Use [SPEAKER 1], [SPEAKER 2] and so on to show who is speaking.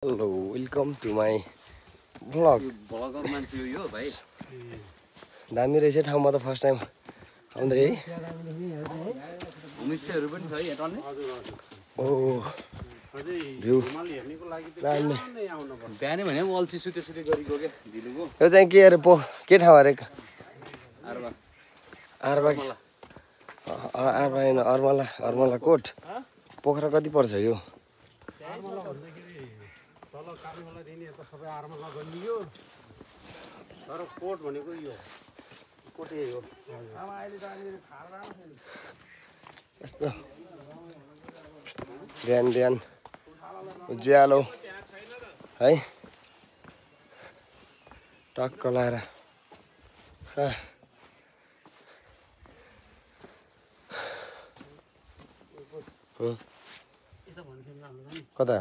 [SPEAKER 1] Hello, welcome to my vlog.
[SPEAKER 2] Vlogger मान्छे हो यो भाइ
[SPEAKER 1] दामी रहेछ ठाउँमा त फर्स्ट टाइम आउँदै है।
[SPEAKER 2] होमस्टेहरू पनि छ है यहाँ टन्ने
[SPEAKER 1] ओ भ्यू दामी।
[SPEAKER 2] बिहानै भने अल्छी सुते गरेको के ढिलोको
[SPEAKER 1] यो चाहिँ के अरे के ठाउँ अरे?
[SPEAKER 2] आर्बा
[SPEAKER 1] आर्बा होइन अर्मला कोट। पोखरा कति पर्छ यो?
[SPEAKER 3] तल कालीमला दिने त सबै आर्मला बनियो तर कोट भनेको यो कोट यही हो। अब अहिले त अलि खारा छैन
[SPEAKER 1] यस्तो बिहान उज्यालो है टक्क लाएर कता